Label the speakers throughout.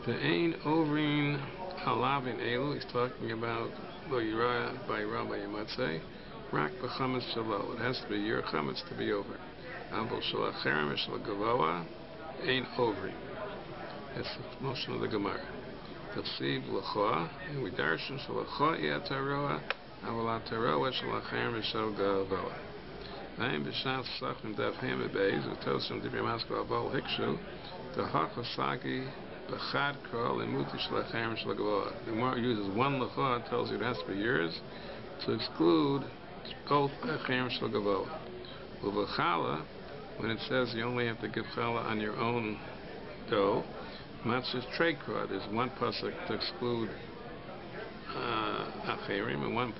Speaker 1: The Ein Ovrin Halavin Elu, he's talking about Lo Yirah by Rabbi Moshe Rak B'chametz Shelo. It has to be your chametz to be over. Abel Shel Acherem Shel Gavoa Ein Ovrin. That's the motion of the Gemara. Tafsiv L'choa, and we darshan Shel L'choa Yataroa Aval Ataroa Shel Acherem Shel Gavoa. V'ayin B'shav Sachim Dav Hamid Beis V'tosim Divrei Maskal Avol Hikshu T'hachosagi B'chad Kol Imuti Shel Acherem Shel Gavoa. The Gemara uses one L'choa, tells you it has to be yours, to exclude both Acherem Shel Gavoa. Uv'chala, when it says you only have to give chala on your own dough, Matzah's Treikra, there's one pasuk to exclude Acherim and one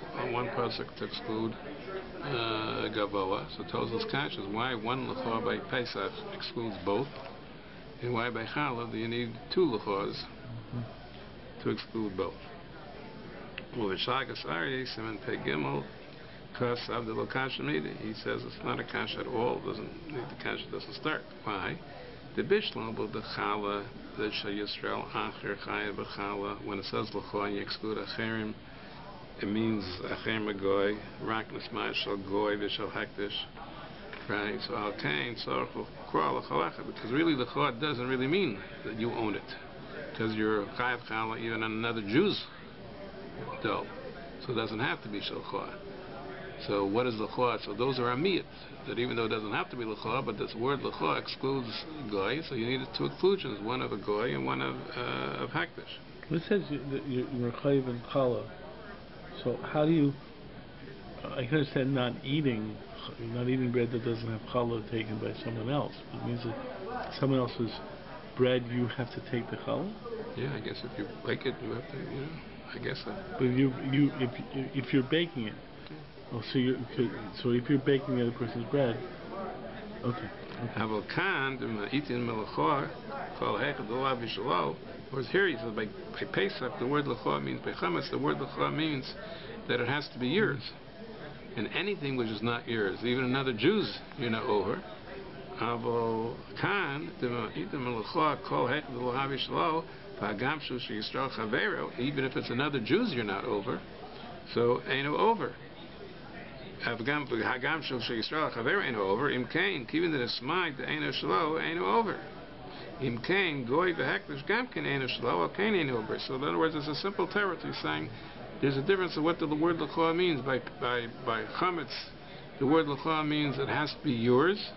Speaker 1: pasuk to exclude Gavoa. So Tosafos conscious why one L'choa by Pesach excludes both, and why by Chala do you need two L'choas to exclude both. Uv'shagas Aryeh Siman Pei Gimel Kas Avdelo Kasha Midi. He says it's not a kasha at all. The kasha doesn't start. Why? The Bishlam of the Chala, the Yisrael Acher Chaya B'Chala. When it says L'choa, you exclude Acherim. It means Acherim Agoy, Rak Nismai Shel Goy V'Shel Hektish. Right? So Al Kain Tzorach L'Kra L'Chalacha, because really L'choa doesn't really mean that you own it, because you're Chayav Chala even on another Jew's dough. So it doesn't have to be Shel Choa. So what is L'choa? So those are amiyat, that even though it doesn't have to be L'choa, but this word L'choa excludes Goy, so you need two exclusions, one of a Goy and one of Hektish.
Speaker 2: It says you're Chayiv and Chala. So how do you, I can understand not eating bread that doesn't have challah taken by someone else. It means that someone else's bread you have to take the challah?
Speaker 1: Yeah, I guess if you bake it, you have to, I guess so.
Speaker 2: But if you're baking it, so if you're baking the other person's bread, okay.
Speaker 1: Whereas here he says by Pesach the word L'choa means by Chametz the word L'choa means that it has to be yours. And anything which is not yours, even another Jew's, you're not over. Even if it's another Jew's, you're not over. So ain't over. Over. Im kain, given that it's smite, the ain't shlo, ain't over. Im kain, goy v'hektish gamkin ain't shlo, kain ain't over. So in other words, it's a simple territory saying there's a difference of what the word L'choa means. By chametz, the word L'choa means it has to be yours,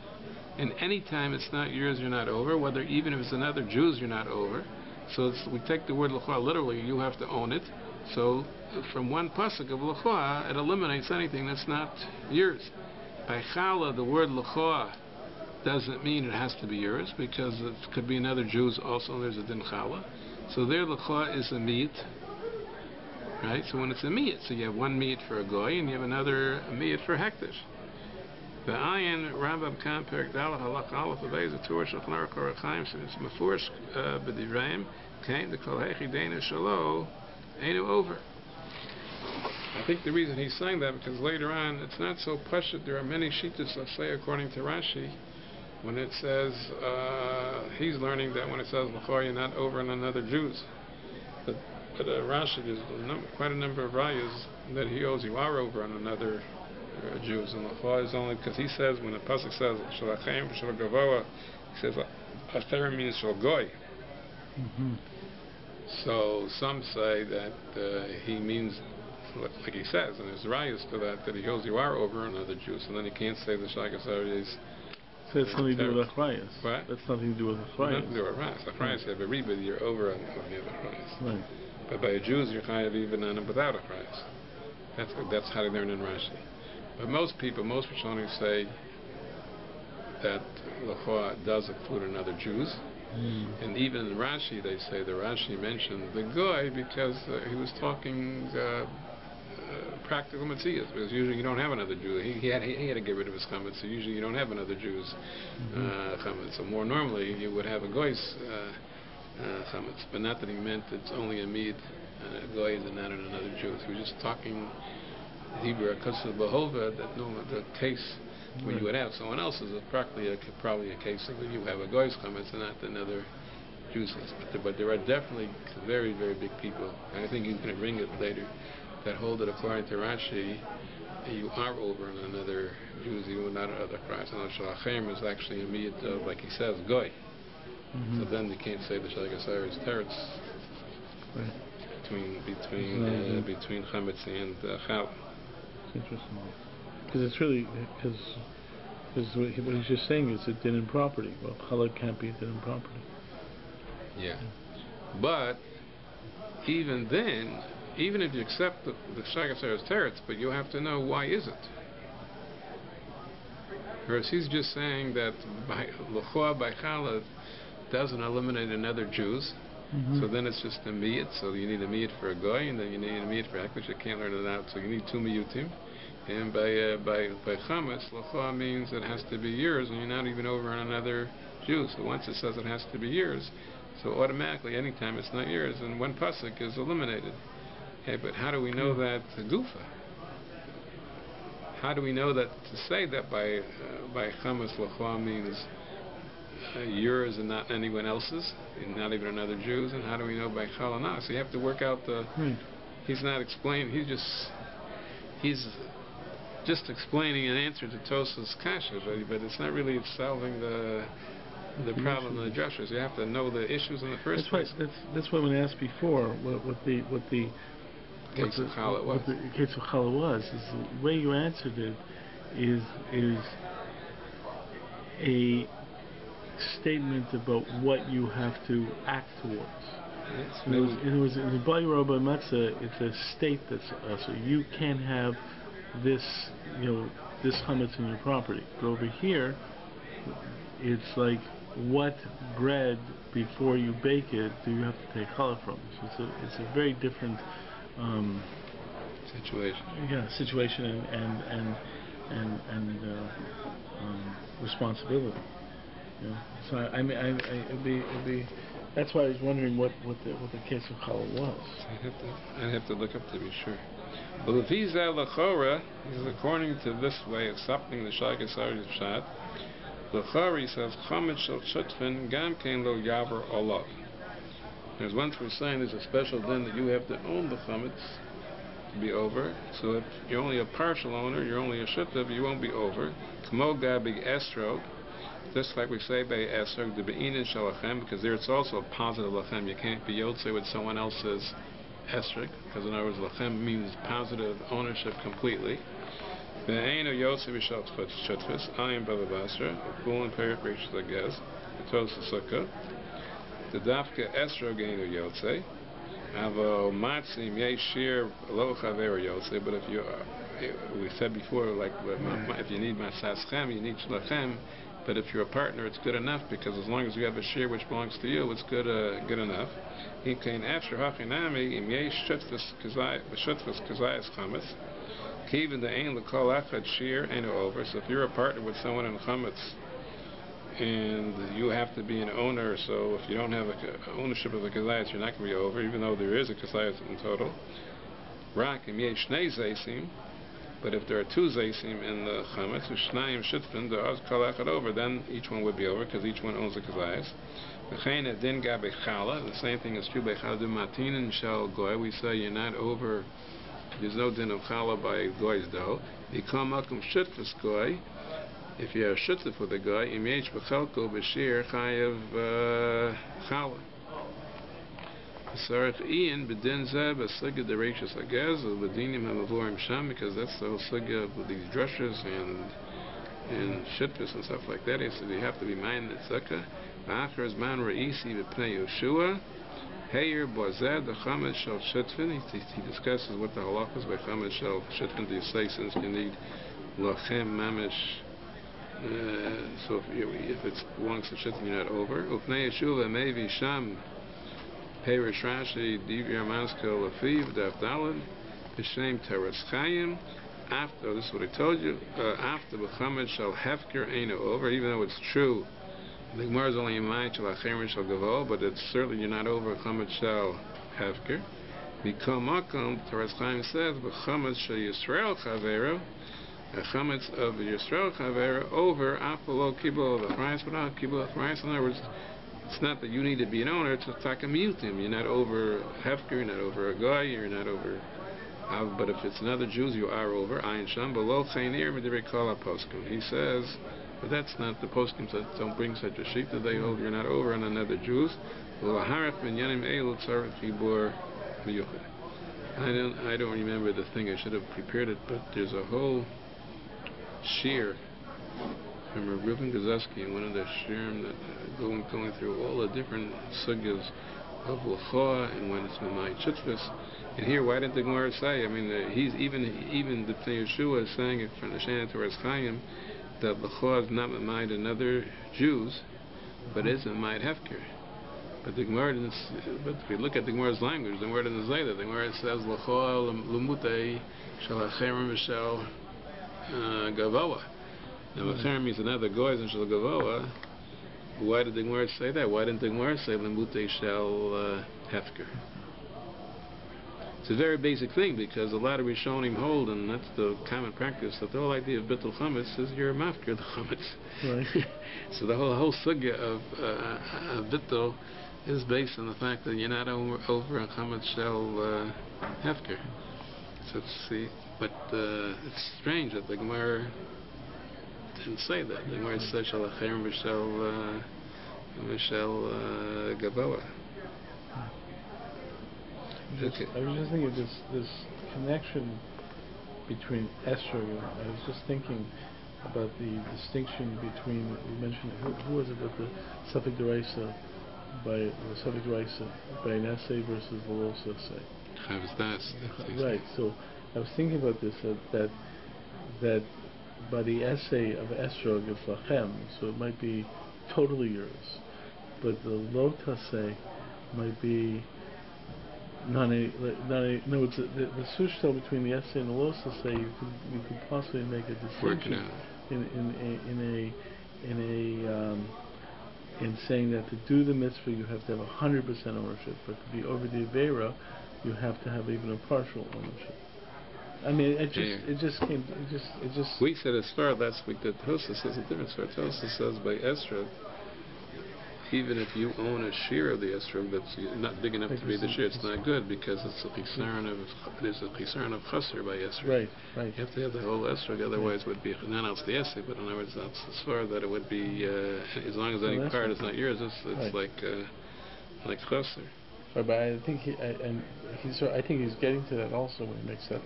Speaker 1: and any time it's not yours, you're not over. Whether even if it's another Jew's, you're not over. So we take the word L'choa literally. You have to own it. So from one pasuk of L'choa, it eliminates anything that's not yours. By Chala, the word L'choa doesn't mean it has to be yours, because it could be another Jew's also, and there's a din Chala. So there L'choa is a meat. Right? So when it's a meat, so you have one meat for a goy and you have another meat for hektish. The ayin Rambam Kan Perik Dalach Halach Aleph Avei Zatur Shulchan Aruch Orach Chaim since Mefurish B'Divrayim came to Kol Hechi Dena Shalo Einu over. I think the reason he's saying that because later on it's not so pashut. There are many shittas, let's say according to Rashi, when it says he's learning that when it says L'choa you're not over on another Jew's. But Rashi, there's quite a number of rayas that he owes you are over on another Jews, and L'choa is only because he says when the pasuk says Shel Achem Shel Gavoa, he says Acher means Shel Goy. So some say that he means, like he says, and there's rayas to that he owes you are over on other Jews, and then he can't say the Shagas Aryeh's.
Speaker 2: So it's nothing to do with Achrayas.
Speaker 1: What?
Speaker 2: That's nothing to do with Achrayas.
Speaker 1: Nothing to do with Achrayas. Achrayas have a rebid, you're over on the other Achrayas.
Speaker 2: Right.
Speaker 1: But by a Jews, you're kind of even on them without a price. That's how they learn in Rashi. But most Rishonim say that L'choa does include another Jews. And even in Rashi, they say the Rashi mentioned the Goy because he was talking practical mitzvahs, because usually you don't have another Jew. He had to get rid of his chametz, so usually you don't have another Jew's chametz. So more normally you would have a Goy's chametz, but not that he meant it's only a meat and a goy and not in another Jew. So he was just talking Hebrew because of Behova, that the case when you would have someone else's is probably a case of when you have a goy's chametz and not another juices. But there are definitely very, very big people, and I think he's going to bring it later, that hold that according to Rashi, you are over in another Jews, even not another Christ. And Shalachem is actually a miyat of, like he says, goy. So then you can't say the Shalagasar is teretz between chametz and chal.
Speaker 2: It's interesting because it's really because what he's just saying is a din in property. Well, halal can't be a din in property.
Speaker 1: Yeah, but even then, even if you accept the Shalagasar is teretz, but you have to know why is it. Whereas he's just saying that by l'choa by challah doesn't eliminate another Jews, so then it's just a miyat. So you need a miyat for a goy, and then you need a miyat for hekdesh. You can't learn it out, so you need two miyutim. And by chametz, l'choa means it has to be yours, and you're not even over on another Jew. So once it says it has to be yours, so automatically, anytime it's not yours, and one pasuk is eliminated. Okay, but how do we know that gufa? How do we know that to say that by chametz l'choa means yours and not anyone else's, and not even another Jew's? And how do we know by chalana? So you have to work out the. He's not explaining. He's just explaining an answer to Tosaf's kasha, but it's not really solving the problem of the drashas. You have to know the issues in the first place.
Speaker 2: That's what I asked before. What the
Speaker 1: case of challah was.
Speaker 2: What the case of challah was is the way you answered it is a statement about what you have to act towards. It was in the Bali Rabbi Matzah. It's a state that's so you can't have this, this chametz in your property. But over here, it's like what bread before you bake it do you have to take challah from? So it's a very different
Speaker 1: situation.
Speaker 2: Yeah, situation and responsibility. So it'd be. That's why I was wondering what the case of challah was.
Speaker 1: I'd have to look up to be sure. But if he's lachora, he's according to this way of accepting the Shalagasar Pshat. Lachora, he says chametz shel shutfin gam kein lo yaver olav. There's once we're saying there's a special din that you have to own the chametz to be over. So if you're only a partial owner, you're only a shutav, you won't be over. Kmo gabig esrog. Just like we say by esrog the be'inin shalachem, because there it's also a positive lachem. You can't be yotze with someone else's esrog, because in other words lachem means positive ownership completely. Be'eino yotze v'shal shutfis ayim bavavasra full and perik reaches I guess the tos sukkah the dafka esrog eino yotze avo matzim yesh shiur lo chaver yotze. But if you we said before, like if you need masaschem, you need shlachem. But if you're a partner, it's good enough, because as long as you have a share which belongs to you, it's good enough. After hachinami im yesh shutfus kazayas chametz kiven the ein l'kol achad shir ain't over. So if you're a partner with someone in chametz and you have to be an owner, so if you don't have ownership of a kazayas, you're not going to be over, even though there is a kazayas in total. Rak im yesh shnei zaysim. But if there are two zaysim in the chametz, ushnayim shutfin, the oz kol achad over, then each one would be over, because each one owns the kazayas. V'chein din gabe chala, the same thing is true by chala matinin shel goy. We say you're not over. There's no din of chala by goy's dough. V'kol makom shutfus goy. If you're a shutfus with a goy, im yesh b'chalko b'shir chayav chala. Sarach Ian bedin zeh b'sugya derechus agez b'dinim hamavorim sham, because that's the whole sugya of these drushes and shitfus and stuff like that. He said you have to be minded sukkah. After his man reisi b'pnei Yeshua, heyer bozeh the chametz shel shitfin. He discusses what the halachik is by chametz shel shitfin. Do you say since you need lachem mamish? So if it belongs to shitfin, you're not over. Upnei Yeshua mevi sham. Perish Rashi, Divya Maskell Lafiv, Daf Dalad, B'Shem Teres Chayim. After, this is what I told you, after B'chamet Shal Hefker Eino over, even though it's true, the Gemara is only in mind Shal Acherim Shal Gavol, but it's certainly you're not over Chamet Shal Hefker. Mikol Makom, Teres Chayim says, B'chamet Shal Yisrael Chavero, a chametz of Yisrael Chavero over Apollo Kibble of the Christ, but not Kibble of Christ. In other words, It's not that you need to be an owner, it's like a mutim. You're not over hefker, you're not over a guy, you're not over. But if it's another Jews, you are over. Ayin Sham, below Chaynir, Midrikala Poskim. He says, but that's not the Poskim that don't bring such a sheet that they hold you're not over on another Jews. I don't remember the thing, I should have prepared it, but there's a whole Shiur from Reuben Gazeski in one of the Shiurim that going through all the different sugyas of L'choa and when it's Mamai Chitzvus. And here, why didn't the Gemara say? I mean, he's even the Yeshua is saying it from the Shana Torah's Chaim that L'choa is not Mamai another Jews, but is Mamai Hefker. But the Gemara didn't. But if we look at the Gemara's language, the Gemara didn't say that. The Gemara says L'choa Lumutei Shalacherem V'Shel Gavoa. Now, L'cherem means another goy and Shel Gavoa. Why did the Gemara say that? Why didn't the Gemara say Lumutei Shel Hefker? It's a very basic thing because a lot of Rishonim hold, and that's the common practice, that the whole idea of Bittul Chametz is you're mafkir the Chametz. Right. So the whole sugya of Bittul is based on the fact that you're not over a Chametz Shel Hefker. So but it's strange that the Gemara didn't say that. The Gemara said Shalacherem V'Shel Gavoa.
Speaker 2: Okay. I was just thinking this connection between Esrog. I was just thinking about the distinction between, you mentioned, who was it, about the Safek Deraisa by an essay versus the Los essay. Right. So I was thinking about this that by the essay of Esrog it's Lachem, so it might be totally yours, but the Lot essay might be no, it's the sushtel between the essay and the los essay. You could possibly make a distinction in saying that to do the mitzvah you have to have 100% ownership, but to be over the avera you have to have even a partial ownership. I mean, it just.
Speaker 1: We said as far last week that Tosa says a different story. Tosa says by Esrog, even if you own a share of the esrog that's not big enough to be the share, it's not good because it's a chisaron of chaser by esrog. Right. You have to have the whole esrog, otherwise it would be not else the essay. But in other words, that's as far that it would be as long as any part is not yours. It's like chaser.
Speaker 2: But I think I think he's getting to that also when he makes that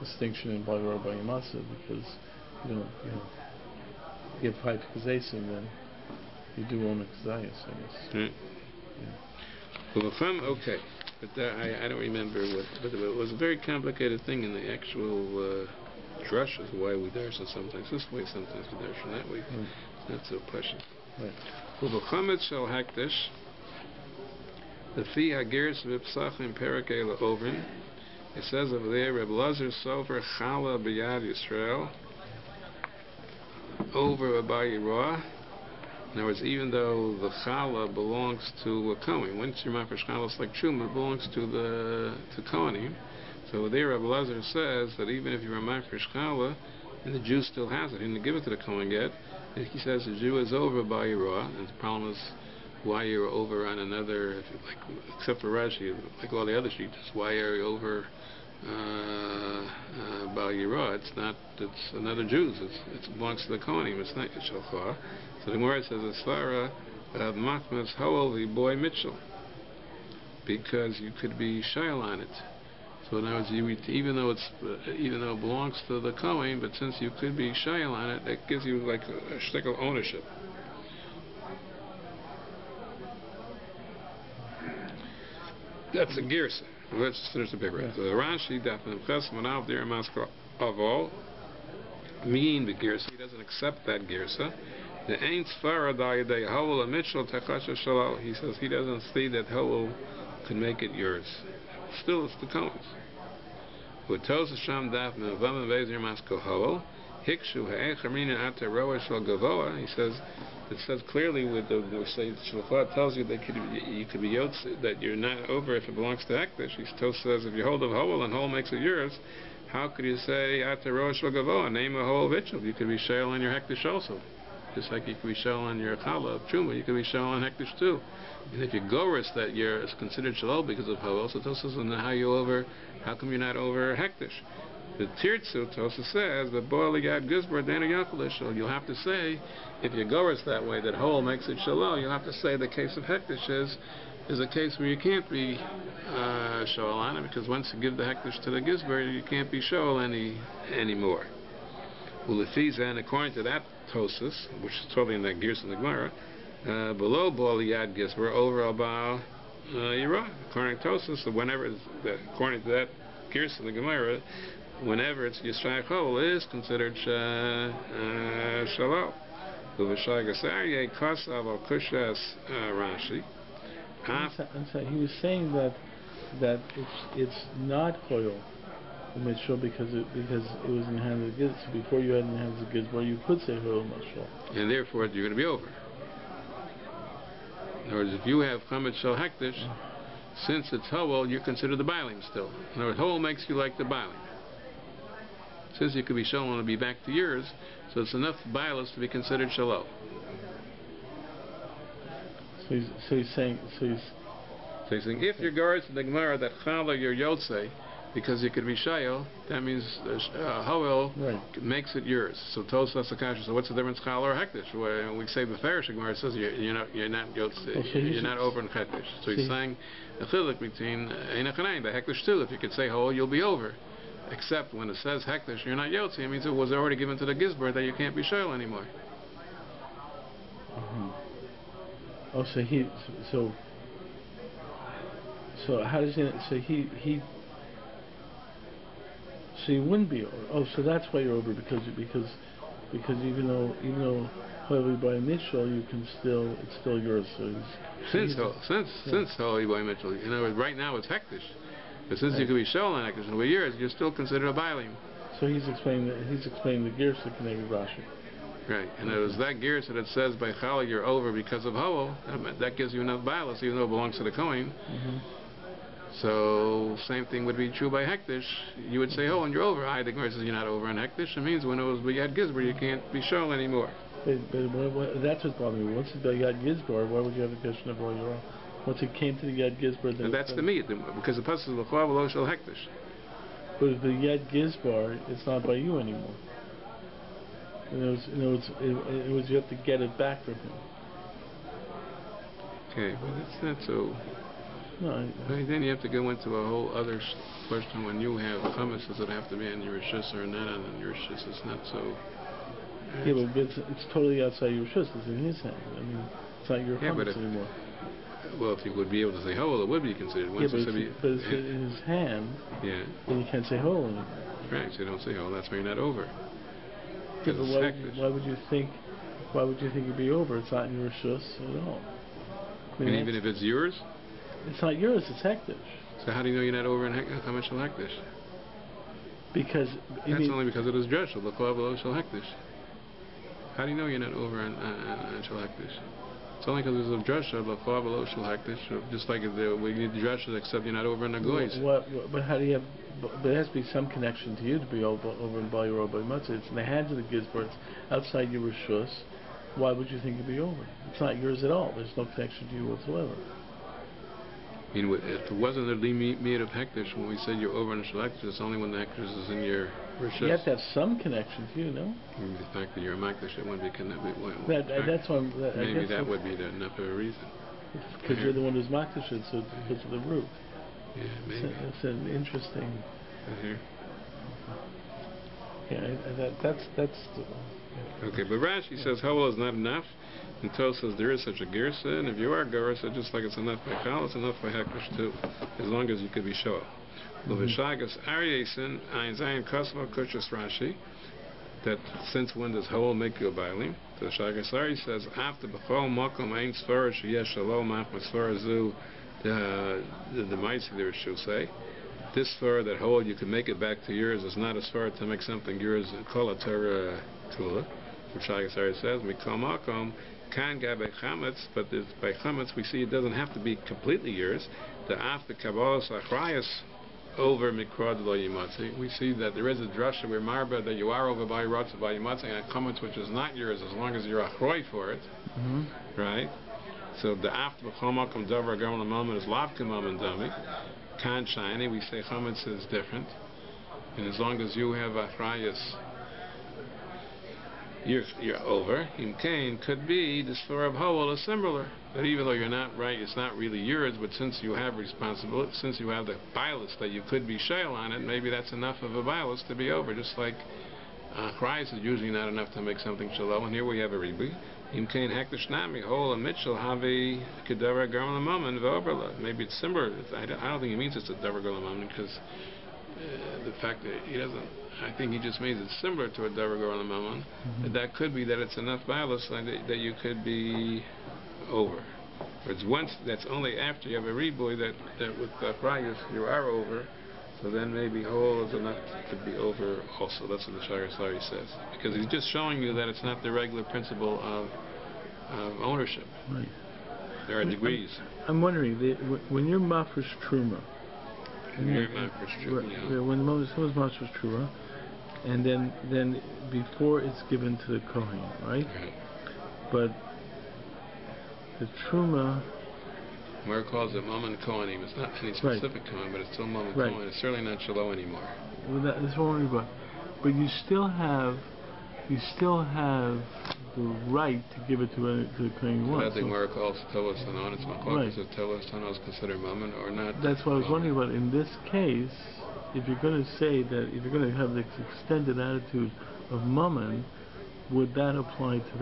Speaker 2: distinction in Balagar by Yamasa, because you give 5 kazesim, then you do own a kazayas, I guess.
Speaker 1: Well, okay, but I don't remember but it was a very complicated thing in the actual drushes. Why we darshan sometimes this way, sometimes we darshan that way. It's not so pleasant. Well, the chametz shel hakdish, the fi hageris v'psachim perak ela ovrin. It says over there, Reb Lazar Sofer Chala b'Yad Yisrael over Rabbi Roah. In other words, even though the challah belongs to a kohen, once you're mafresh challah, it's like truma, it belongs to kohanim. So there, Rabbi Lazar says that even if you're a mafresh challah, and the Jew still has it, he didn't give it to the kohen yet. He says the Jew is over by Yerah, and the problem is why you're over on another, except for Rashi, like all the other sheets, why are you over by Yerah? It's another Jews. It belongs to the kohanim. It's not Yishalchah. So the Gemara says, "Aslara matmas hoel boy Mitchell," because you could be shayl on it. So in other words, even though it belongs to the kohen, but since you could be shayl on it, that gives you like a shtickle ownership. That's a gersa. Let's finish the paper. So the Rashi dafnim ches manav der maskal avol mean the gersa. He doesn't accept that gersa. The ain't Sfarad day Howell and Mitchell Takasha Shalal. He says he doesn't see that Howell can make it yours. Still, it's the Cohen's. With Tosa Sham Daf Mevam Vezir Masko Howell, Hikshu Ha'echamina Ata Roa Shal Gavoa. He says it says clearly with the say Shalchah tells you that you could be yotz, that you're not over if it belongs to Hekdesh. Tosa says if you hold of Howell and Howell makes it yours, how could you say Ata Roa Shal Gavoa? Name a Howell Vitchel. You could be Shale on your Hekdesh also. Just like you can be shown on your challah of truma, you can be shown on hektish too. And if you goris that year is considered shalom because of halal, so Tosa says, how come you're not over hektish? The Tirtzu Tosa says, the boiling out gizbar dana yakalish. So you'll have to say, if you goris that way, that halal makes it shalom, you'll have to say the case of hektish is a case where you can't be shoal on it, because once you give the hektish to the gizbar, you can't be shoal anymore. Well, and according to that Tosis, which is totally in that gears in the Gemara, below Bal Yad Gizbar, over Abal Yirah. According to Tosis, so according to that gears in the Gemara, whenever it's Yisrael Chol, is considered Shalom. Uvashagasaryeh Kasav al Kushas Rashi.
Speaker 2: So he was saying that it's not Koyol. Mitzvah because it was in the hands of the Gizbar. So before you had in the hands of the Gizbar, you could say Hurl Mashal.
Speaker 1: And therefore you're going to be over. In other words, if you have Chametz Shel Hektish, since it's Howell, you're considered the Bailim still. In other words, Howell makes you like the Bailim. Since you could be shown to be back to yours, so it's enough Bailas to be considered Shalom.
Speaker 2: So he's saying
Speaker 1: if you're guards in the Gemara that Chala your Yotzei, because you could be shayel, that means Howell makes it yours. So Tosas Akash. So what's the difference, Chal or Hektish? When we say the Farish Gemara, it says you're not over in Hektish. So he's saying the chilik between Einach the Hektish too. If you could say Howell, you'll be over. Except when it says Hektish, you're not Yotzi. It means it was already given to the Gizbar that you can't be shayel anymore.
Speaker 2: Oh, so how does it? So he. So you wouldn't be over. Oh, so that's why you're over, because even though holy by Mitchell, you can it's still yours. So
Speaker 1: since holy by Mitchell, in other words, right now it's hektish, but since you could be shown hektish in years, you're still considered a bailim.
Speaker 2: So he's explaining the Gersa Keneged Rashi.
Speaker 1: Right, and it was that Gersa that says by Chala you're over because of Howell. That gives you enough bailas, even though it belongs to the Kohen. So, same thing would be true by Hektish. You would say, and you're over. The Gemara says you're not over on Hektish. It means when it was B'yad Gizbar, you can't be shown anymore.
Speaker 2: But that's what's bothering me. Once it's B'yad Gizbar, why would you have a question of Roy? Once it came to the Yad Gizbar,
Speaker 1: then that's the meat, because the pasuk is L'chua v'lo shel Hektish.
Speaker 2: But if the Yad Gizbar, it's not by you anymore. It was you have to get it back from him.
Speaker 1: Okay, but it's not so.
Speaker 2: No,
Speaker 1: then you have to go into a whole other question. When you have chametz, does it have to be on your rishus or not on your rishus? It's not so.
Speaker 2: Yeah, but it's totally outside your rishus. It's in his hand. I mean, it's not your chametz anymore.
Speaker 1: Well, if you would be able to say hol, it would be considered.
Speaker 2: Once but it's in his hand.
Speaker 1: Yeah.
Speaker 2: Then you can't say hol anymore.
Speaker 1: Right. So you don't say hol. That's why you're not over.
Speaker 2: Yeah, but why would you think you'd be over? It's not in your rishus at all. I mean,
Speaker 1: even if it's yours.
Speaker 2: It's not yours, it's hektish.
Speaker 1: So how do you know you're not over in Chametz Shel Hektish?
Speaker 2: Because
Speaker 1: that's only because it is Drush, L'chua v'lo shel Hektish. How do you know you're not over on Shel Hektish? It's only because there's a Drush, L'chua v'lo shel Hektish. Just like we need the Drush, except you're not over in the Goys.
Speaker 2: But how do you have? But there has to be some connection to you to be over in Bal Yirah by Matzah. It's in the hands of the Gizbar. It's outside your rishus. Why would you think you'd be over? It's not yours at all. There's no connection to you whatsoever.
Speaker 1: I mean, if it wasn't a meat of hektish, when we said you're over on the shel hektish, it's only when the hektish is in your rishus.
Speaker 2: You have to have some connection to you, no?
Speaker 1: The fact that you're a makdash, it wouldn't be connected.
Speaker 2: That's why.
Speaker 1: Maybe that would be enough of a reason.
Speaker 2: Because you're the one who's makdash, so because of the root.
Speaker 1: Yeah, maybe.
Speaker 2: It's an interesting.
Speaker 1: Yeah,
Speaker 2: that's.
Speaker 1: Okay, but Rashi says Howell is not enough. And Tos says there is such a gersa, and if you are gersa, just like it's enough by Chal, it's enough by Hektish too, as long as you could be shoel. L'vishagas Aryesin Ein Zayin Kosma Kushas Rashi, that since when does Howell make you a bailim? The Shagas Ari says after B'chol Mokom Ein Sfar Sheyesh Shalom Ach Sfar Zu the Maisi there should say. This sfar that Howell you can make it back to yours is not a sfar to make something yours Kol Torah Tula. Which Shagas Ari says Mikol Mokom can go by chametz, but by chametz we see it doesn't have to be completely yours. The after kabbalas achrayas over mikrod lo yimatzi. We see that there is a drasha where marba that you are over by rotza by yimatzi and a comment which is not yours as long as you're achroi for it, right? So the after b'choma come davar gam l'momen is lavka momen dami. Kan shiny, we say chametz is different, and as long as you have achrayas, you're over. Imkain could be the store of Howell is similar. That even though you're not right, it's not really yours, but since you have responsibility, since you have the bias that you could be shale on it, maybe that's enough of a bias to be over. Just like Christ is usually not enough to make something shalom, and here we have a ribi. Imkain hektish nami Howell and Mitchell havi kedavra garam moment v'oberla. Maybe it's similar. I don't think he means it's a davar garam moment because the fact that he doesn't. I think he just means it's similar to a davar garam moment. That could be that it's enough bias that you could be over. But it's once that's only after you have a riboy that with the prayas you are over. So then maybe whole is enough to be over also. That's what the Shiur says. Because he's just showing you that it's not the regular principle of ownership.
Speaker 2: Right.
Speaker 1: There are degrees.
Speaker 2: I'm wondering, when you're mafresh truma, when someone's mafresh truma, and then before it's given to the kohen, right? But the truma.
Speaker 1: Where it calls it Mammon Kohanim, it's not any specific Kohen, but it's still Mammon Kohen. It's certainly not Shiloh anymore.
Speaker 2: Well, that's what I'm worried about. But you still have the right to give it to the Kohen you want.
Speaker 1: I think where it calls Tolas Hanon, it's Machokas if Tolas Hanon is considered Mammon or not.
Speaker 2: That's what I was wondering about. In this case, if you're going to say that, if you're going to have this extended attitude of Mammon, would that apply to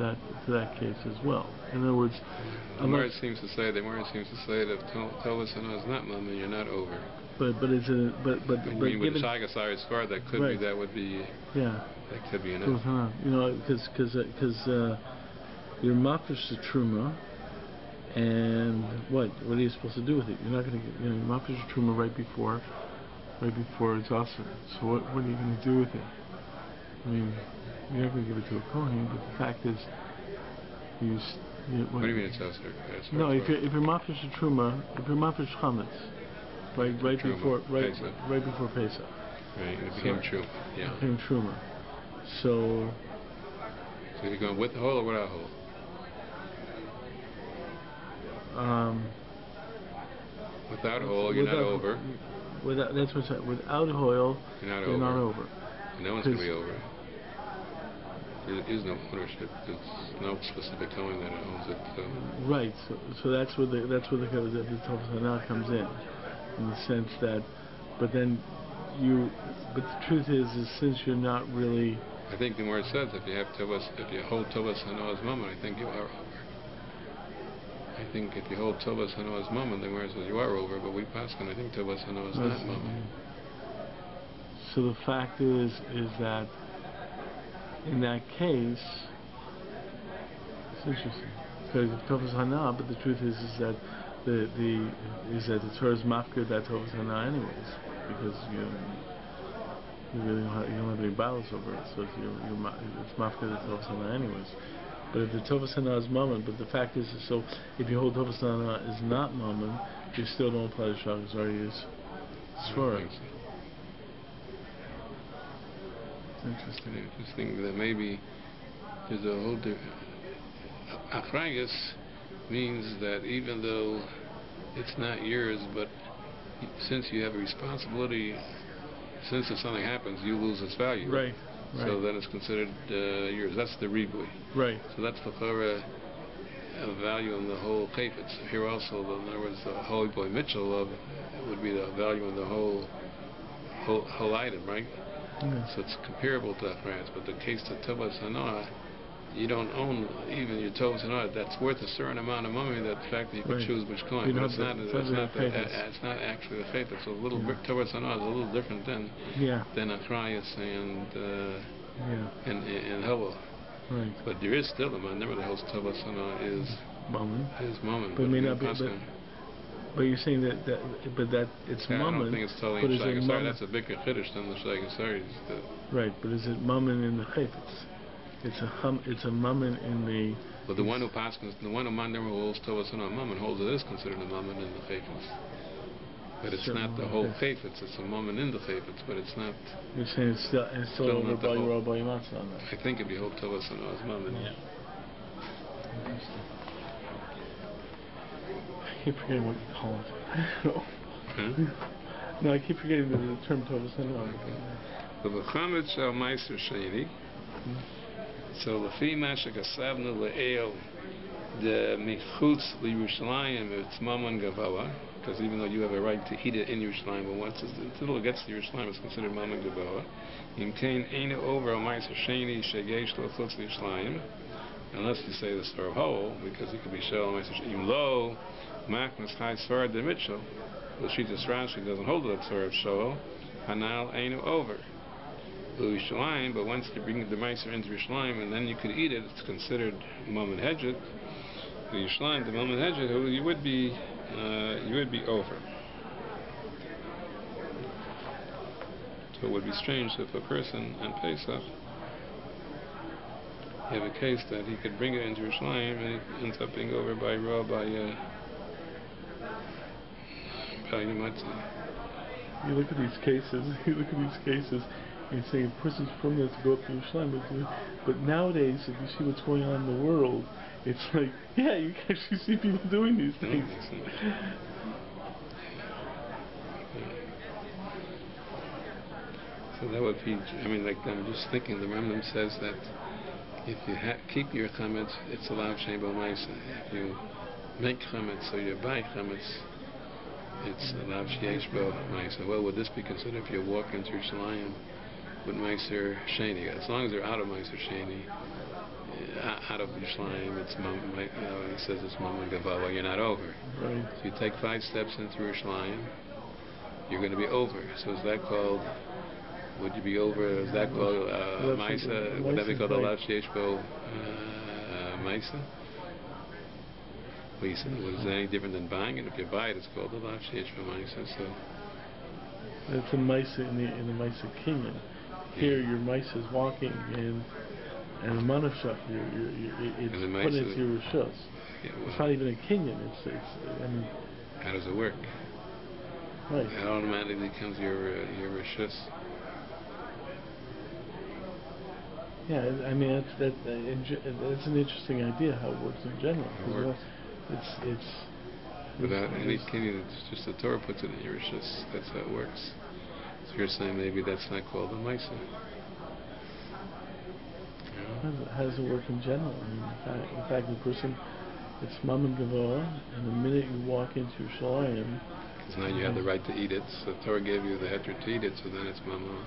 Speaker 2: that case as well? In other words,
Speaker 1: the more it seems to say that if Tolas Hanon is not Mammon, you're not over.
Speaker 2: You know, because you're mafresh the truma, and what are you supposed to do with it? You're not going to, mafresh the truma right before it's awesome. So what are you going to do with it? I mean, you're not going to give it to a kohen, but the fact is,
Speaker 1: what do you mean it's usher?
Speaker 2: No, if you're mafresh the truma, if you're mafresh chametz, right before Pesach.
Speaker 1: Right, it became truma. Yeah.
Speaker 2: It became truma. So
Speaker 1: you're going with the hole or without hole? Without hole, you're not over.
Speaker 2: That's what's that. Without oil, you're not over.
Speaker 1: No one's going to be over. There is no ownership. There's no specific Kohen that owns it. So.
Speaker 2: Right. So that's where the Tofas Hanah comes in the sense that, but the truth is since you're not really.
Speaker 1: I think the more it says if you hold Tofas Hanah's moment, I think you are over. I think if you hold Tofas Hanah's moment, then where it says you are over, but we paskin, I think Tofas Hanah is not moment.
Speaker 2: So the fact is that in that case, it's interesting because Tofas Hanah, but the truth is that the Torah is mafkir that Tofas Hanah anyways, because you really don't have any battles over it, so it's mafkir that Tofas Hanah anyways. But if the Tofas Hanah is mammon, but the fact is, so if you hold Tofas Hanah is not mammon, you still don't apply the Shachas Arius Svara.
Speaker 1: Interesting that maybe there's a whole different. Achrayus means that even though it's not yours, but since you have a responsibility, since if something happens, you lose its value.
Speaker 2: Right.
Speaker 1: So then it's considered yours. That's the ribui.
Speaker 2: Right.
Speaker 1: So that's the value in the whole kafetz. Here also, in other words, the holy boy Mitchell would be the value in the whole item, right? So it's comparable to Achrayus, but the case to Tofas Hanah, you don't own even your Tofas Hanah. That's worth a certain amount of money. That fact that you could choose which coin, but it's not actually the faith. It's a little bit. Tofas Hanah is a little different than Achrayus and Howell.
Speaker 2: Right.
Speaker 1: But there is still a man. Nevertheless, Tofas Hanah is moment.
Speaker 2: But it may not be. But you're saying that it's mammon.
Speaker 1: I don't think it's totally Shagasari. That's a bigger chiddush than the Shagasari.
Speaker 2: Right, but is it mammon in the chayfetz? It's a mammon in the.
Speaker 1: But the one who holds Tofas Hanah mammon holds it is considered a mammon in the chayfetz. But it's not the whole chayfetz. It's a moment in the chayfetz, but it's not.
Speaker 2: You're saying it's still over by Rabbi Moshe on that.
Speaker 1: I think it'd be whole tovas and as moment. Yeah.
Speaker 2: Interesting. I keep forgetting what you call it.
Speaker 1: Huh?
Speaker 2: No, I keep forgetting the term tovas and
Speaker 1: The v'chametz shel meiser sheni. So lefi mashak asavnu le'el the michutz liYerushalayim it's mamon gavoa, because even though you have a right to eat it in Yerushalayim, but once until it gets to Yerushalayim, it's considered mamon gavoa. Im kain einu over a meiser sheni sheyesh lo chutz Yerushalayim, unless you say the star of whole, because it could be shel meiser sheni. Im lo maknas chai svar de mitchell. The Shitas Rashi doesn't hold that svar of shol. Hanal einu over. Yerushalayim, but once you bring the meiser into Yerushalayim and then you could eat it, it's considered mamon hedget. The Yerushalayim, the mamon hedget, you would be over. So it would be strange if a person on Pesach you have a case that he could bring it into Yerushalayim and he ends up being over by raw by matzah.
Speaker 2: You look at these cases. And say a person's permanent to go up to Yerushalayim, but nowadays, if you see what's going on in the world, it's like, yeah, you can actually see people doing these things.
Speaker 1: So that would be, I mean, like, I'm just thinking, the Rambam says that if you keep your chametz, it's allowed shein bo ma'isa. If you make chametz, so you buy chametz, it's allowed sheyesh bo ma'isa. Well, would this be considered if you walk into Yerushalayim with Meiser Sheni? As long as they're out of Meiser Sheni, out of Yerushalayim, it's he says it's mamon gavoa. You're not over.
Speaker 2: Right.
Speaker 1: So you take 5 steps into Yerushalayim, you're going to be over. So is that called? Would you be over? Is that called Maisa? Would that be called alav sheyesh bo Maisa? Well, you said, was it any different than buying it? If you buy it, it's called alav sheyesh bo Maisa. So
Speaker 2: it's a Maisa in the Maisa Kinyan. Here, your mice is walking and the manashach, it's put into your rishus.
Speaker 1: Yeah, well,
Speaker 2: it's not even a kinyan. I mean,
Speaker 1: how does it work?
Speaker 2: Right.
Speaker 1: It automatically becomes your rishus.
Speaker 2: Yeah, I mean that's an interesting idea how it works in general. It's
Speaker 1: without any kinyan. It's just the Torah puts it in your rishus. That's how it works. So you're saying maybe that's not called a Maisa.
Speaker 2: How does it work in general? I mean, in fact, the person, it's mamon gavoa, and the minute you walk into Yerushalayim,
Speaker 1: because now you have the right to eat it. So the Torah gave you the heter to eat it, so then it's mamon.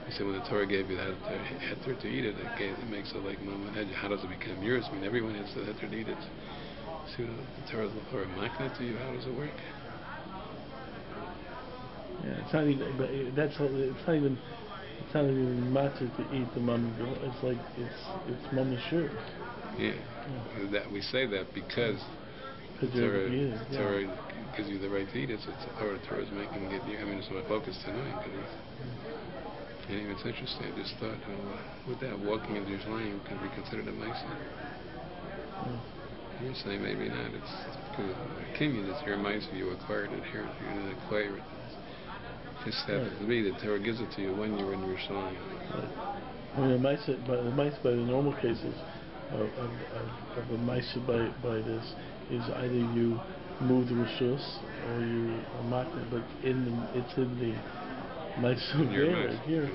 Speaker 1: You say when the Torah gave you the heter to eat it, it makes it like mamon. How does it become yours? I mean, everyone has the heter to eat it. See, the Torah's or makna to you. How does it work?
Speaker 2: Yeah, it's not even. But it's not even matter to eat the mamon. It's like it's mamon shur.
Speaker 1: Yeah. That we say that because the Torah gives you the right to eat it. So the Torah is making it. I mean, it's my focus tonight. Anyway, it's interesting. I just thought, with that walking into Yerushalayim can be considered a Maisa. You're saying maybe not. It's because kinyan is your Maisa. You acquired it here. You didn't acquire it. Just happens to be that Torah gives it to you when you're in Yerushalayim.
Speaker 2: Right. I mean, the mice by the normal cases of the mice by this is either you move the rishus or you are makna, but it's in the mice here.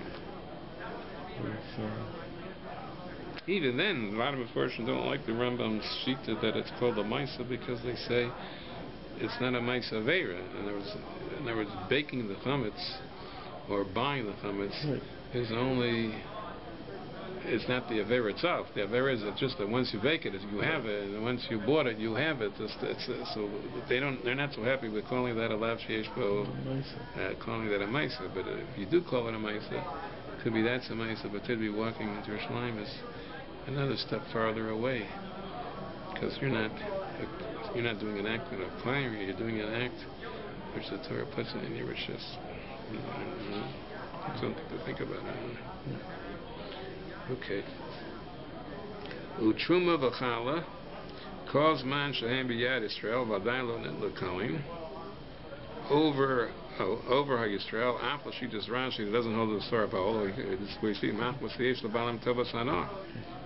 Speaker 1: Even then, a lot of Mepharshim don't like the Rambam's shita that it's called a Maisa because they say it's not a Maisa Aveira. In other words, baking the chametz or buying the chametz is only. It's not the Aveira itself. The Aveira is just that once you bake it, you have it, and once you bought it, you have it. So they're not so happy with calling that a lav sheyesh bo, calling that a Maisa. But if you do call it a Maisa, could be that's a Maisa, but to be walking into Yerushalayim is another step farther away, because you're not doing an act of acquiring, you're doing an act which the Torah puts in your rishus. Something to think about. Okay. Utruma v'chala cause man shehem b'yad Yisrael v'adayin lo nitla kohen over over Yisrael, after she just Rashi, it doesn't hold the story about we see Machmas Yesh Labalim Tovas Hana.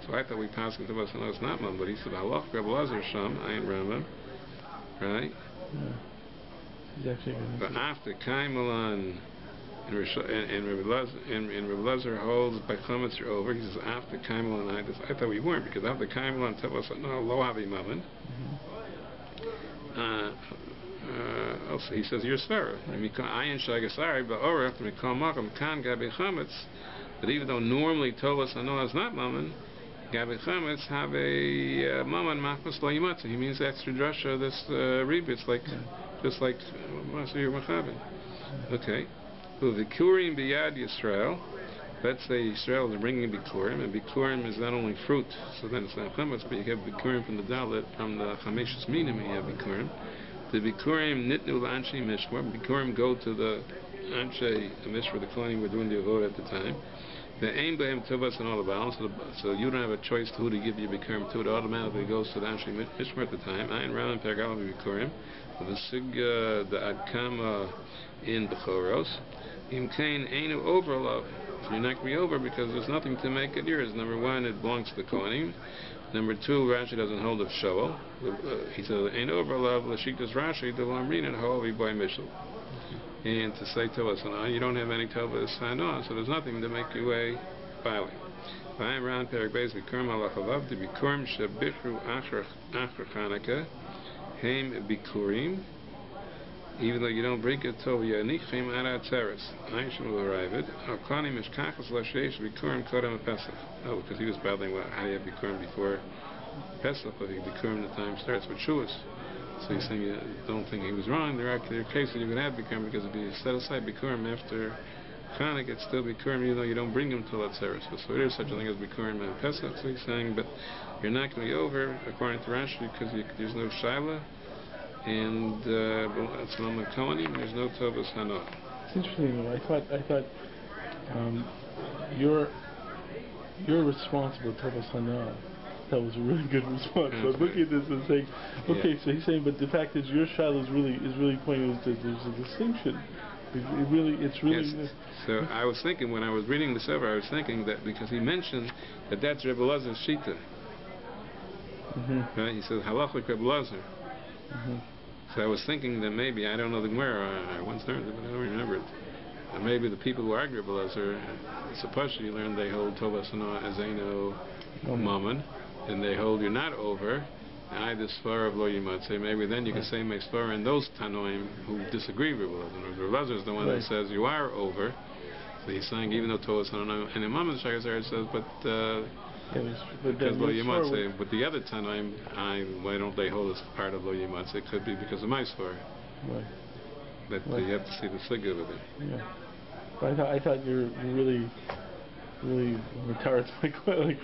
Speaker 1: So I thought we passed into Tovas Hana, it's not Mum, but he said halachik Rabbi Lazar Sham, I ain't Rambam, right?
Speaker 2: Yeah.
Speaker 1: But after Kaimalan and Rabbi Lazar holds by Chametz are over, he says after Kaimalan I thought we weren't, because after Kaimalan Tovas Hana Lo Havi Mammon. Also, he says, you're Svara. Ayin Shagasari, but or after Mikal Makam, Kan Gabi Chametz, that even though normally Tovas Hanoah is not Mammon, Gabi Chametz have a Mammon Machmas Lo Yimatza. He means extra drasha, this rebits, like, just like Masir Machabin. Okay. Who Vikurim Biyad Yisrael, let's say Yisrael is bringing Bikurim, and Bikurim is not only fruit, so then it's not Chametz, but you have Bikurim from the Dalit, from the Chameshus Minim, you have Bikurim. The Bikurim Nitnu L'Anshe Mishmar. Bikurim go to the Anshe Mishmar, the Kohanim were doing the Avodah at the time. The Aim Behem Tovas and all the balance, so you don't have a choice to who to give your Bikurim to. It automatically goes to the Anshe Mishmar at the time. Ayin Ram and Pergalam Bikurim. The Sig, the Adkama in Bechoros. Im Kain Ainu over love. You're not going to be over because there's nothing to make it yours. Number one, it belongs to the Kohanim. Number two, Rashi doesn't hold of Shoel. He says, ain't over love, Lashiktas Rashi, the Lamrin, Holy Boy Mishal. And to say Tovas Hana, you don't have any Tovas Hana, so there's nothing to make you a filing. Vayim Ran Perak Beis, Bikurim Alachavav, the Bikurim Shabichru Achar Chanukah, Haim Bikurim, even though you don't bring it till Yanichim Ara Teres. Aishim will arrive it. Alkani Mishkachas Lashesh Bikurim Kodam Pesach. Oh, because he was battling how do you have Bikurim before Pesach, but Bikurim the time starts with Shuas. So he's saying you don't think he was wrong. There are cases you can have Bikurim because if you set aside Bikurim after Chanukah, it's still Bikurim even though you don't bring him till Atzeres. So there is such a thing as Bikurim and Pesach. So he's saying, but you're not going to be over according to Rashi because there's no Shaila. And it's not Kohanim. There's no Tovas Hana.
Speaker 2: It's interesting though. I thought your response about Tovas Hana, that was a really good response. So I'm looking at this and saying, okay, so he's saying, but the fact is your shadow is really pointing out that there's a distinction. It's really.
Speaker 1: Yes. So I was thinking when I was reading the Sefer, I was thinking that because he mentioned that that's Rebbe Lazar's shita. Right? He says halachik Rebbe Lazar. So I was thinking that maybe, I don't know the Gemara, I once learned it, but I don't remember it. Maybe the people who argue Rebbe Lazar, supposedly you learn they hold Tovas Hana as Eino Mammon, and they hold you're not over, I the Svar of Lo Yimatzeh. Maybe then you can say my Svar and those Tanoim who disagree with Rebbe Lazar. Rebbe Lazar is the one that says you are over. So he's saying even though Tovas Hana, and in Mammon Shagazar says, but because Lo Yimatzeh, but the other Tanoim, why don't they hold as part of Lo Yimatzeh? It could be because of my Svar. But you have to see the Sugya with it.
Speaker 2: Yeah. But I thought you're really retired my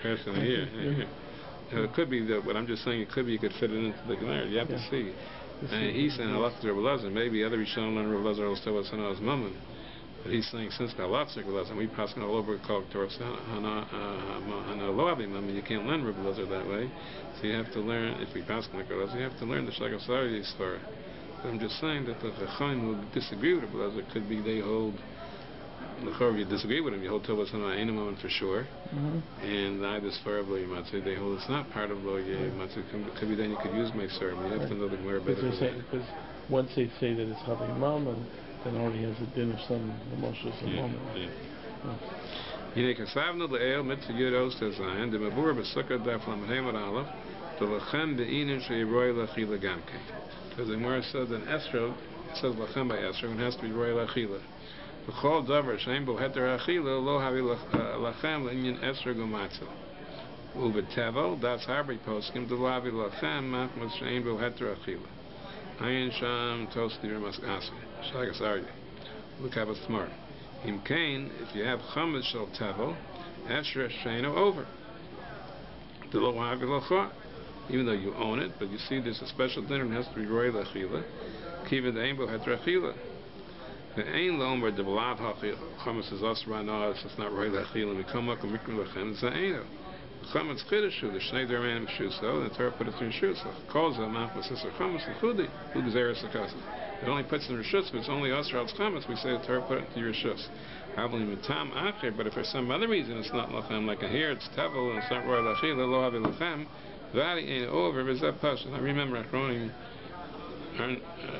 Speaker 1: question here. It could be that, but I'm just saying it could be you could fit it into the Gemara. You have to see. And he's saying halachik Rebbe Lazar. Maybe other Rishonim learn Rebbe Lazar also Tovas Hana as Mammon. But he's saying since the halachik Rebbe Lazar, we pass all over called Tovas Hana Lo Havi Mammon. You can't learn Rebbe Lazar that way. So you have to learn. If we pass like Rebbe Lazar, you have to learn the Shagasari Svar. But I'm just saying that the Chachamim who disagree with Rebbe Lazar could be they hold. You disagree with him, you hold Tovas Hana Eino Mammon for sure. And either Svar of Lo Yimatzeh, they hold it's not part of Lo Yimatzeh. Could be then you could use my Svar. You have to know the Gemara better.
Speaker 2: Because once they say that it's Havi Mammon, then already has a din of some emotions of Mammon.
Speaker 1: Yine kasavnu le'el mitzvah yudos tezayin the mabur b'sukkah daf lamheim aleph to lachem be'inin she'yiroy lachila gamke. Because the Gemara says in Esrog, it says lachem by Esrog, and it has to be roy lachila. V'chol davar she'en bo heter achila lo havi lachem le'inyin Esrog u'matzah. U'v'tevel das harbi poskim de lo havi lachem machmas she'en bo heter achila. Ayin sham tosti remas asi. Shagas argue. Look how it's smart. In Cain, if you have chametz shel tevel, esher she'eno over. The lo havi lachot. Even though you own it, but you see there's a special dinner and it has to be roy lachila. Kiva the ain bo heter achila. The ain lo omer the belav chametz is asra no, it's not roy lachila. Mikamak umikra lachem it's aino. Chametz chidushu the shnei derman shuso and the Torah put it in shuso. Calls a mouth with sister chametz lechudi who gzeres sakasa. It only puts in Rishus, but it's only Asr al Chametz. We say the Torah put it into Rishus. But if for some other reason it's not lachem, like a here it's tevel and it's not roy lachila, lo havi lachem, v'ali ain't over, v'zeh pashut. I remember Achronim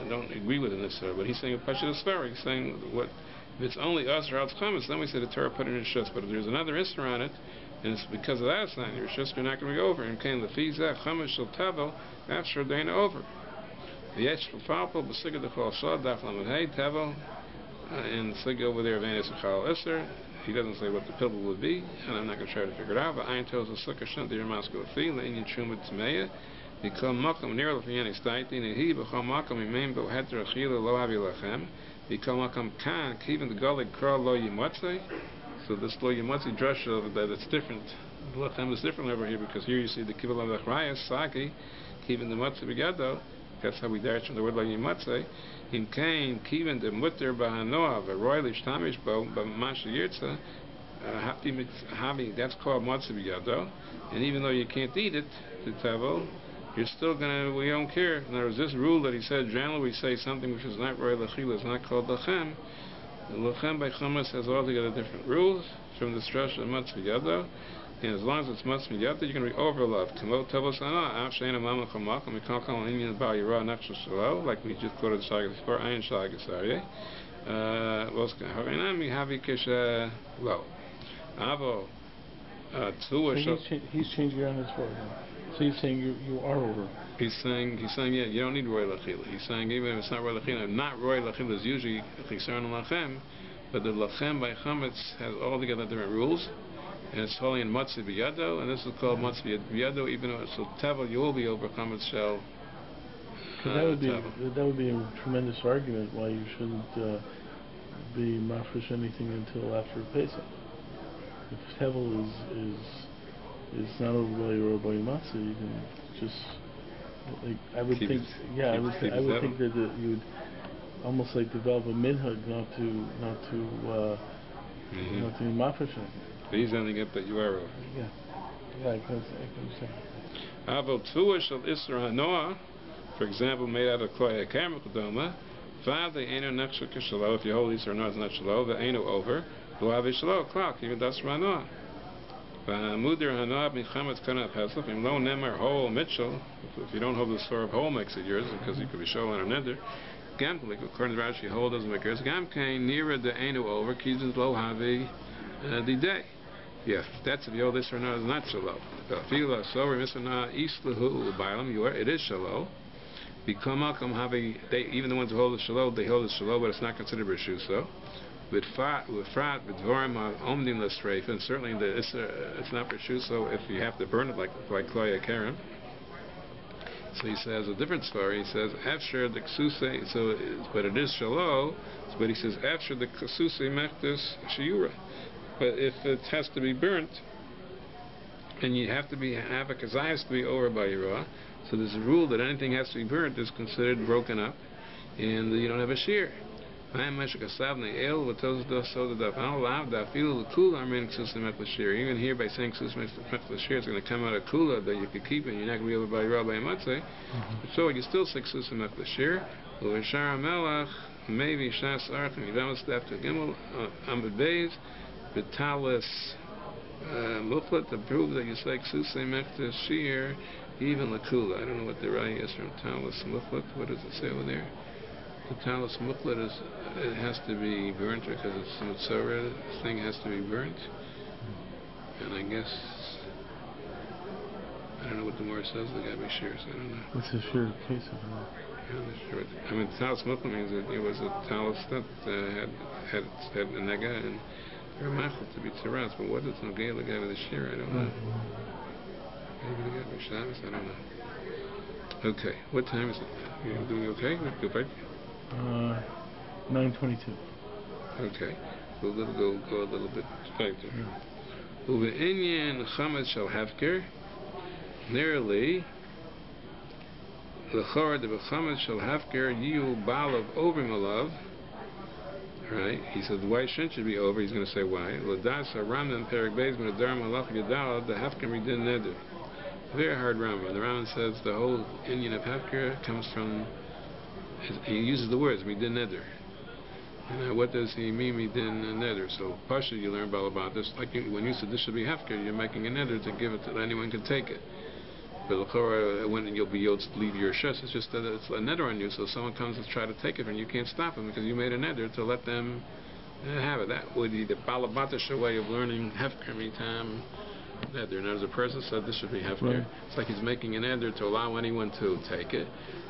Speaker 1: don't agree with it necessarily, but he's saying a pashut is fair. He's saying what if it's only Asr al Chametz, then we say the Torah put it in Rishus. But if there's another Isser on it, and it's because of that it's not in Rishus, you're not going to be over. And kain lefizeh chametz shel tevel, that's sure they ain't over. V'yesh l'falpel b'sigad d'chol shad daf lamed hey tevel. And Slig over there, Vanis Chal Isser, he doesn't say what the pibble would be, and I'm not going to try to figure it out. But Ayin tells the Slicker Shunt, the Yermasko Fi, Lainian Shumat Tmeya, become Makam near Lafiani Staiti, and he become Makam Imain Bo Heter Achila Lo Havi Lachem, become Makam Kan, even the Gullig Kral Lo Yimotze. So this Lo Yimotze drush over that it's different. Lachem is different over here because here you see the Kibbal of the Chrayas, Saki, even the Motze Begado. That's how we dash from the word Lo Yimotze. In Cain, Kivin the Mutter Bahanoa, a royalish Tamish Bo, Masha Yirtza, Habi, that's called Matzah B'Yado. And even though you can't eat it, the Tevel, you're still gonna, we don't care. And there was this rule that he said, generally we say something which is not Roy Lachila, is not called Lachem. The Lachem by Chamas has altogether different rules from the structure of Matzah B'Yado. And as long as it's Matzah B'Yado, you're going to be overloved. Like we just quoted Shagas before, Ayin Shagas Aryeh.
Speaker 2: He's changing on his word. So he's saying you are over.
Speaker 1: He's saying yeah, you don't need Roy Lachila. He's saying even if it's not Roy Lachila, not Roy Lachila is usually Chisar and Lachem, but the Lachem by Chametz has altogether different rules. And it's holy in Matzah B'Yado, and this is called Matzah B'Yado, even though it's so Tevel, you will be over Chametz Shel.
Speaker 2: That would be a tremendous argument why you shouldn't be mafresh anything until after Pesach. If Tevel is not over by your Matzah, you can just I would think that you would almost like develop a minhag not to be mafresh anything.
Speaker 1: But he's ending up that you are over.
Speaker 2: Yeah, I can understand.
Speaker 1: Avol Tuah Shel Isser Hanoah, for example, made out of Kloya Kamer Kodoma, Vav the Eino Nechshel Kishalo, if you hold Isser Hanoah is not Shalo, the Eino over, Lo Havi Shalo, clock, even that's Hanoah. Mudir Hanoah Michametz Kana Pesach, and Lo Nemer Hol Mitchell, if you don't hold the store of Hol makes it yours, because you could be showing on another. Gam, according to Rashi, Hol doesn't make yours. Gam Kain, nearer the Eino over, Kizin Lo Havi the day. Yes, that's if you hold this or not is not shalo. It is shalo. Even the ones who hold the shalo, they hold the shalo, but it's not considered rishuso. With dvorim omdim l'streif, and certainly it's not rishuso if you have to burn it like kloya keren. So he says a different story. He says after the ksuse, but it is shalo. But he says after the ksuse mechtus shiura. But if it has to be burnt, and you have a kazayas to be over by Yerah, so there's a rule that anything has to be burnt is considered broken up, and you don't have a shear. Even here by saying shear, it's going to come out of kula that you could keep, and you're not going to be over by Yerah by Matzeh. So you still say ksusim shear. Maybe shas archim yivamas after gimel amud beis. The talis muflat to prove that you say ksusei mechta shear even lakula. I don't know what the right is from talis muflat. What does it say over there? The talis muflat is it has to be burnt because it's mitzvah. The thing has to be burnt, and I guess I don't know what the Morah says. The guy be shears. I don't know.
Speaker 2: What's the shear case of that?
Speaker 1: I'm not sure. I mean, talis muflat means that it was a talis that had a nega and to be tzaras, but what is Nogay the guy with the shear? I don't know. Maybe the guy with Shabbos? I don't know. Okay, what time is it? You doing okay? Good fight?
Speaker 2: 9:22.
Speaker 1: Okay, we'll go a little bit faster. Uve inyan chametz shel hefker, nearly lechor de b'chametz shel hefker yiu bal of ovrim alav. Right? He says, why shouldn't you be over? He's going to say, why? L'das ha-Rambam perik beis me'adarim halach yadal the hefker midin neder. Very hard Rambam. The Rambam says the whole Indian of hefker comes from he uses the words midin neder. And what does he mean midin neder? So Pasha, you learn about this. Like when you said this should be hefker, you're making a neder to give it to anyone can take it. But when you'll be able to leave your shus, it's just that it's a neder on you. So someone comes and try to take it, and you can't stop them because you made a neder to let them have it. That would be the balabatish way of learning hefker mitam neder. Now, as a person said, this should be hefker. Right. It's like he's making an neder to allow anyone to take it,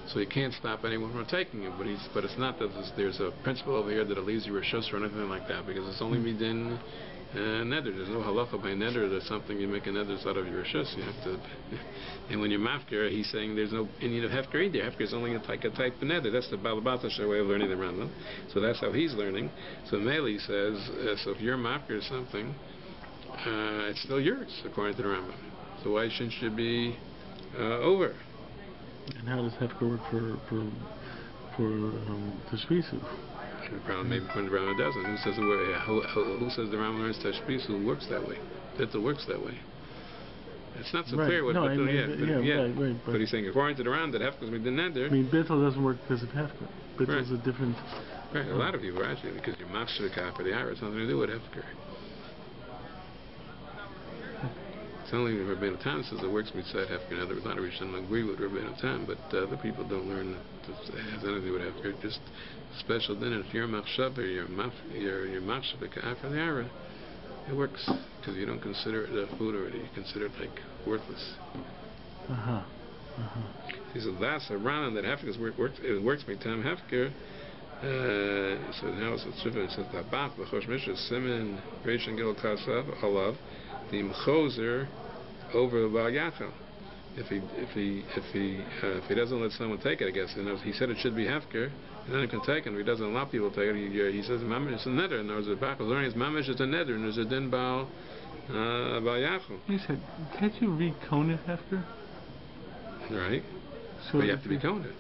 Speaker 1: so he can't stop anyone from taking it. But it's not that there's a principle over here that it leaves you a shus or anything like that, because it's only midin neder. There's no halacha by neder. There's something you make a neder out of your shus. You have to. And when you're mafker, he's saying there's no need of hefker either. Hefker is only a type of neder. That's the balabatish way of learning the Rambam. So that's how he's learning. So Meli says, so if you're mafker or something, it's still yours according to the Rambam. So why shouldn't it be over?
Speaker 2: And how does hefker work for tashbisu?
Speaker 1: Maybe when the Rambam doesn't. Who says the Rambam learns tashbisu? Who works that way? Bittul works that way. It's not so clear what Bittul,
Speaker 2: right.
Speaker 1: But he's saying according to the Rambam that hefker is midin neder.
Speaker 2: I mean, Bittul doesn't work because of hefker. Bittul is a different.
Speaker 1: Right. A lot of people actually because you're machshir for the ira. It's nothing to do with hefker. It's only Rabbeinu Tam says it works beside hefker. In other words, not everybody doesn't agree with Rabbeinu Tam, but other people don't learn that it has anything to do with hefker. Just special dinner. If you're machshir, you're machshir for the ira. It works because you don't consider it food already. You consider it like worthless. He says that's a renown that hefker it works by time hefker. So now it's a trivia. It says the bach b'chosh mishra simin reishin gil kasav alav the mchozer over the bal yachal. If he doesn't let someone take it, I guess he said it should be hefker. And then it can take it. If he doesn't allow people to take it, he says mamish is a neder. And there's a back of learning is mamish is a neder, and there's a din bal yachal.
Speaker 2: You said, can't you recone it hefker?
Speaker 1: Right. So you have to recone it.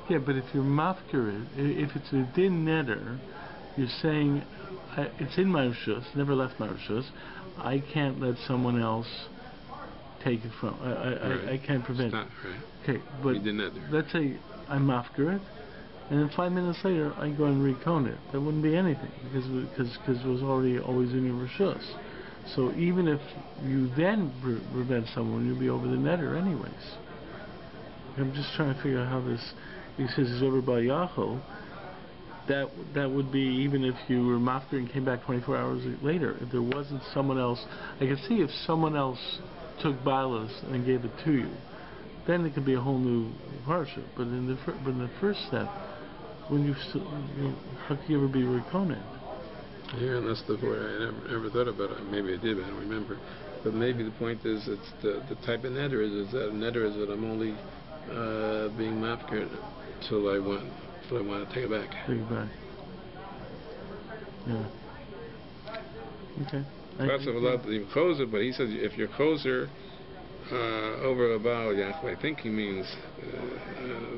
Speaker 2: Yeah, but if you're mafker, if it's a din neder, you're saying it's in my rishus, never left my rishus. I can't let someone else take it from. I can't prevent it.
Speaker 1: Right.
Speaker 2: Okay, but let's say I mafker it, and then 5 minutes later I go and recone it. That wouldn't be anything because it was already always in your rishus. So even if you then prevent someone, you'll be over the neder anyways. I'm just trying to figure out how this. He says it's over by Yachol. That would be even if you were mafker and came back 24 hours later. If there wasn't someone else, I could see if someone else took balas and gave it to you, then it could be a whole new hardship. But in the first step, when how could you ever be rekoned?
Speaker 1: Yeah, and that's the word I never thought about it. Maybe I did, but I don't remember. But maybe the point is it's the type of neder is that a neder is that I'm only being mafker till I want to take it back.
Speaker 2: Take it back. Yeah. Okay.
Speaker 1: Lots of a lot of choser, but he says if you're choser over a baal yachal, I think he means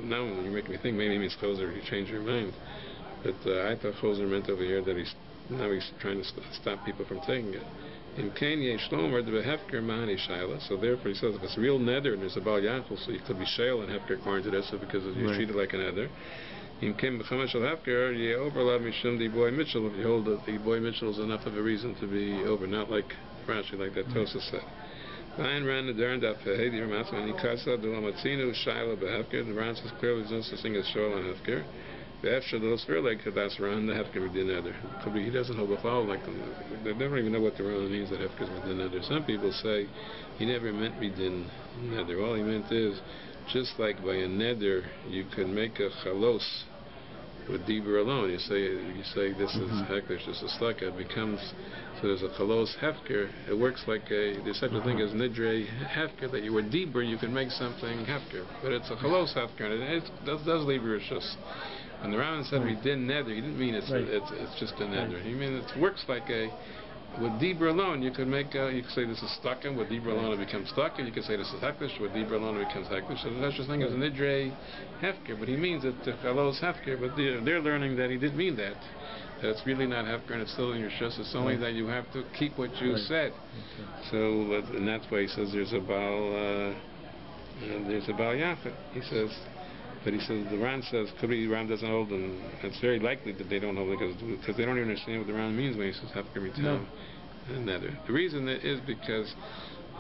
Speaker 1: now you're making me think maybe he means choser. You change your mind, but I thought choser meant over here that he's trying to stop people from taking it. In Kenya Shlomer the hefker mahani shaila. So therefore he says if it's real neder and there's a baal yachal, so you could be shail and hefker according to this, so because you're treated like a neder. In Kim b'chamash al hefker you overlap mishum the boy Mitchell. If you hold that the boy Mitchell is enough of a reason to be over, not like Rashi, like that Tosa said. Lion ran the darn daf hehedi ramatz when he kasa do lamatzinu shaila b'hefker. The Ran says clearly there's no such thing as shail on hefker. The efshar the sphere like that's ran the hefker with the neder. Could be he doesn't hold a follow like them. They never even know what the Ran means that hefker is with the neder. Some people say he never meant midin neder. All he meant is just like by a neder you can make a chalos with dibur alone. You say this is hekdesh, this is slaka. It becomes so there's a chalos hefker. It works like there's such a thing as nidre hefker that you were dibur you can make something hefker, but it's a chalos hefker and it does leave your rishus. When the Rambam said we didn't nether, he didn't mean it's just a nether. He means it works like with dibur alone you could make you could say this is stuck in with dibur alone it becomes stuck and you could say this is hekdesh with dibur alone it becomes hekdesh. So there's such a thing as nidre hefker, but he means it to chalos hefker. But they're learning that he didn't mean that it's really not hefker and it's still in your shus. It's only that you have to keep what you said. So and that's why he says there's a baal yachid. He says But he says, the Ran says, could be Ran doesn't hold, and it's very likely that they don't hold, because they don't even understand what the Ran means when he says Hefker Mitam and Nether. The reason is because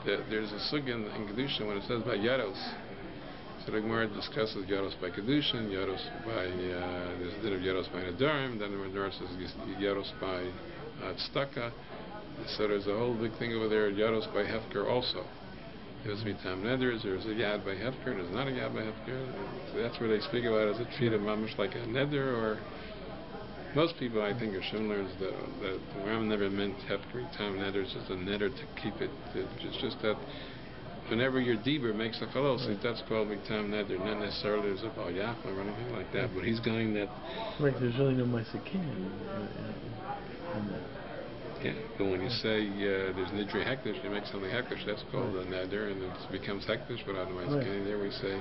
Speaker 1: there's a sugya in Kedusha when it says by Yaros. So the Gemara discusses Yaros by Kedusha, Yaros by, there's a din of Yaros by Nadarim, then the Gemara says Yaros by Tzedakah. So there's a whole big thing over there, Yaros by Hefker also. There's Mitam Neders, there's a Yad by Hefker, there's not a Yad by Hefker. So that's where they speak about it. Is it treated mamish like a Neder, or most people, I think, are similar, is that the Ram never meant Hefker Mitam Neders as a Neder to keep it. It's just that whenever your Dibur makes a chalos, that's called Mitam Neder, not necessarily there's a Bal Yachla or anything like that, but he's going that.
Speaker 2: Right, there's really no Maisakin.
Speaker 1: Yeah, but when you say there's Nidri Hektish, you make something Hektish, that's called a Neder, and it becomes Hektish, but otherwise, there we say,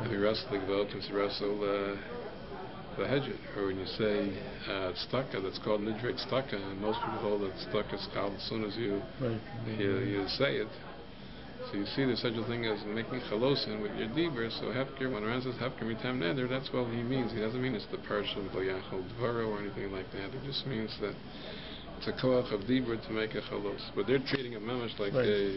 Speaker 1: if you Russell the Gveld, comes to Russell the Hedget. Or when you say Tzedakah, that's called Nidri Tzedakah, and most people hold that Tzedakah is called as soon as you say it. So you see there's such a thing as making chalosin with your Dibur, so Hefker, when Ran says Hefker Mitam Neder, that's what he means. He doesn't mean it's the Parsha of Yachol Dvaro or anything like that. It just means that it's a koach of Dibur to make a chalos, but they're treating a mamash like a